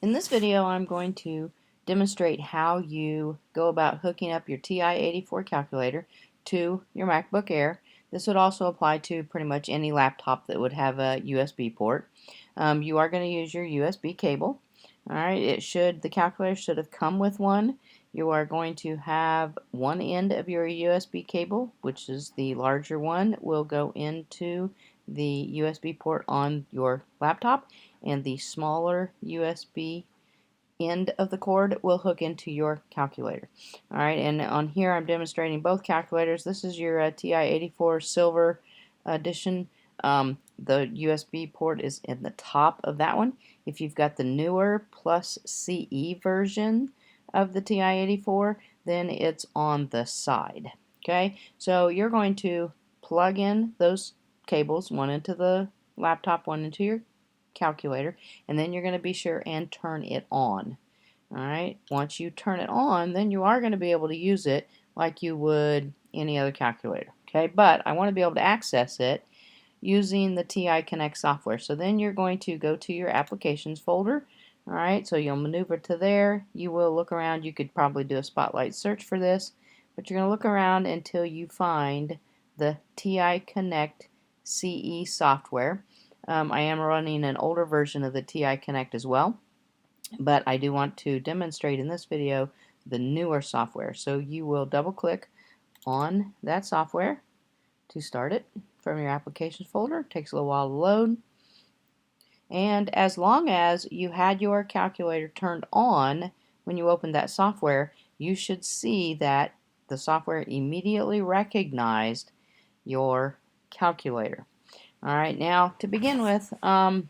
In this video, I'm going to demonstrate how you go about hooking up your TI-84 calculator to your MacBook Air. This would also apply to pretty much any laptop that would have a USB port. You are going to use your USB cable. Alright, the calculator should have come with one. You are going to have one end of your USB cable, which is the larger one, will go into the USB port on your laptop, and the smaller USB end of the cord will hook into your calculator. Alright, and on here I'm demonstrating both calculators. This is your TI-84 Silver Edition. The USB port is in the top of that one. If you've got the newer Plus CE version of the TI-84, then it's on the side. Okay, so you're going to plug in those cables, one into the laptop, one into your calculator, and then you're going to be sure and turn it on. Alright, once you turn it on, then you are going to be able to use it like you would any other calculator. Okay, but I want to be able to access it using the TI Connect software. So then you're going to go to your applications folder. Alright, so you'll maneuver to there. You will look around. You could probably do a spotlight search for this, but you're going to look around until you find the TI Connect CE software. I am running an older version of the TI Connect as well, but I do want to demonstrate in this video the newer software. So you will double click on that software to start it from your applications folder. It takes a little while to load. And as long as you had your calculator turned on when you opened that software, you should see that the software immediately recognized your calculator. Alright, now to begin with, I'm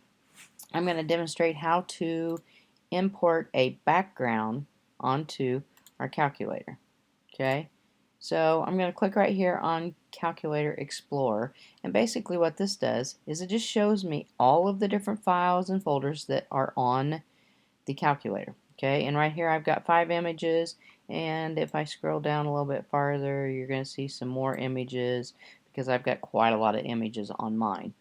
going to demonstrate how to import a background onto our calculator. Okay, so I'm going to click right here on Calculator Explorer, and basically what this does is it just shows me all of the different files and folders that are on the calculator. Okay, and right here I've got 5 images, and if I scroll down a little bit farther, you're going to see some more images because I've got quite a lot of images on mine.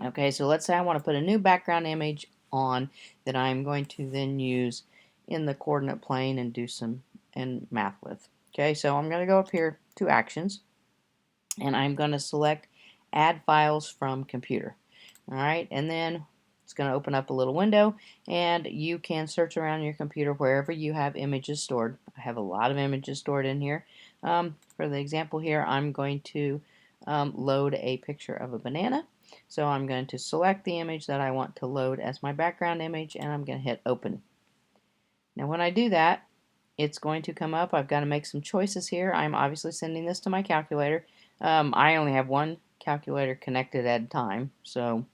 Okay, so let's say I want to put a new background image on that I'm going to then use in the coordinate plane and do some math with. Okay, so I'm going to go up here to Actions, and I'm going to select Add Files from Computer. Alright, and then it's going to open up a little window, and you can search around your computer wherever you have images stored. I have a lot of images stored in here. For the example here, I'm going to load a picture of a banana. So I'm going to select the image that I want to load as my background image, and I'm going to hit Open. Now when I do that, it's going to come up. I've got to make some choices here. I'm obviously sending this to my calculator. I only have one calculator connected at a time, so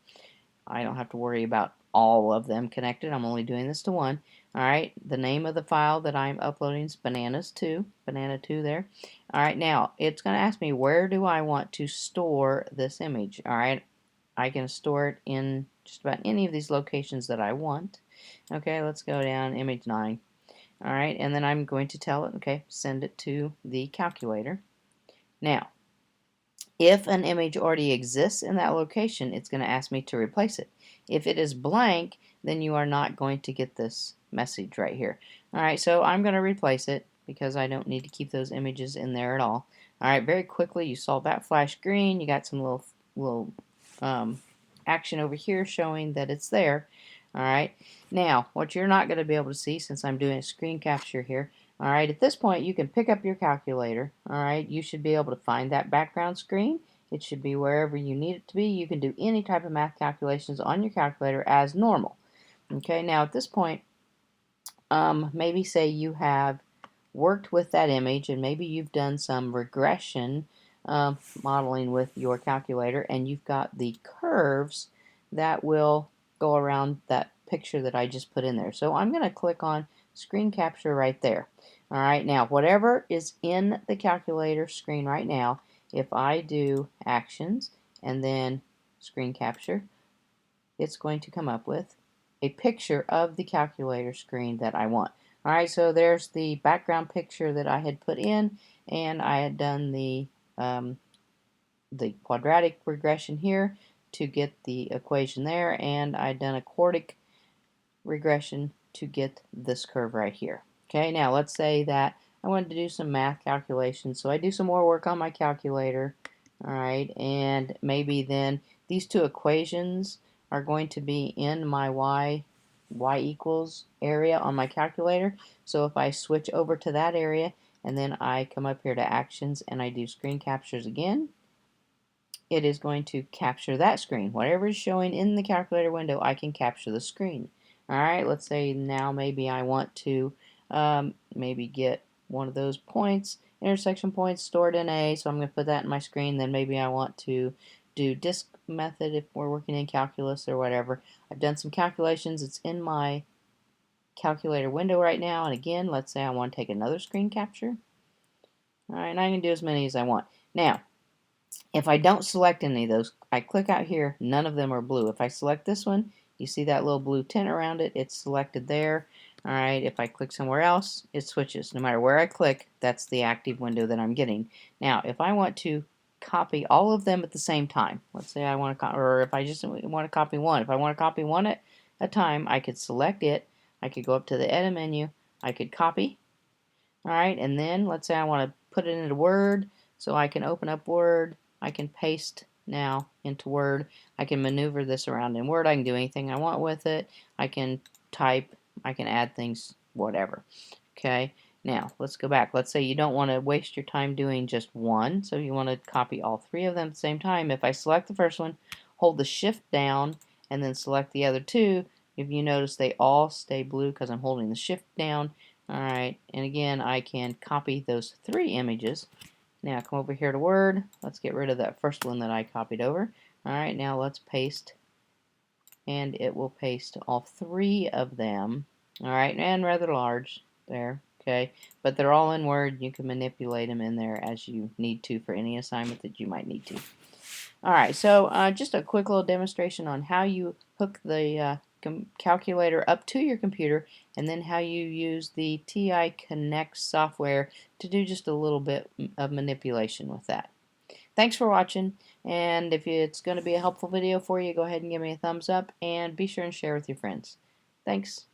I don't have to worry about all of them connected. I'm only doing this to one. Alright, the name of the file that I'm uploading is bananas2, banana2 there. Alright, now it's going to ask me where do I want to store this image. Alright, I can store it in just about any of these locations that I want. Okay, let's go down image 9. Alright, and then I'm going to tell it, okay, send it to the calculator. Now, if an image already exists in that location, it's going to ask me to replace it. If it is blank, then you are not going to get this message right here. Alright, so I'm going to replace it because I don't need to keep those images in there at all. Alright, very quickly you saw that flash green. You got some little action over here showing that it's there. Alright, now what you're not going to be able to see, since I'm doing a screen capture here, alright, at this point you can pick up your calculator. Alright, you should be able to find that background screen. It should be wherever you need it to be. You can do any type of math calculations on your calculator as normal. Okay, now at this point, maybe say you have worked with that image and maybe you've done some regression modeling with your calculator, and you've got the curves that will go around that picture that I just put in there. So I'm going to click on screen capture right there. Alright, now whatever is in the calculator screen right now, if I do actions and then screen capture, it's going to come up with a picture of the calculator screen that I want. Alright, so there's the background picture that I had put in, and I had done the quadratic regression here to get the equation there, and I'd done a quartic regression to get this curve right here. Okay, now let's say that I wanted to do some math calculations, so I do some more work on my calculator. Alright, and maybe then these two equations are going to be in my y equals area on my calculator. So if I switch over to that area and then I come up here to actions and I do screen captures again, it is going to capture that screen. Whatever is showing in the calculator window, I can capture the screen. Alright, let's say now maybe I want to maybe get one of those points, intersection points stored in A, so I'm going to put that in my screen. Then maybe I want to do disk method if we're working in calculus or whatever. I've done some calculations. It's in my calculator window right now, and again, let's say I want to take another screen capture. Alright, and I can do as many as I want. Now, if I don't select any of those, I click out here, none of them are blue. If I select this one, you see that little blue tint around it, it's selected there. Alright, if I click somewhere else, it switches. No matter where I click, that's the active window that I'm getting. Now, if I want to copy all of them at the same time, let's say I want to, or if I just want to copy one, if I want to copy one at a time, I could select it, I could go up to the edit menu, I could copy, alright, and then let's say I want to put it into Word, so I can open up Word, I can paste now into Word. I can maneuver this around in Word. I can do anything I want with it. I can type. I can add things, whatever. Okay, now let's go back. Let's say you don't want to waste your time doing just one, so you want to copy all three of them at the same time. If I select the first one, hold the shift down, and then select the other two, if you notice they all stay blue because I'm holding the shift down. Alright, and again I can copy those three images. Now come over here to Word. Let's get rid of that first one that I copied over. Alright, now let's paste. And it will paste all three of them. Alright, and rather large there. Okay, but they're all in Word. You can manipulate them in there as you need to for any assignment that you might need to. Alright, so just a quick little demonstration on how you hook the calculator up to your computer, and then how you use the TI Connect software to do just a little bit of manipulation with that. Thanks for watching, and if it's going to be a helpful video for you, go ahead and give me a thumbs up, and be sure and share with your friends. Thanks.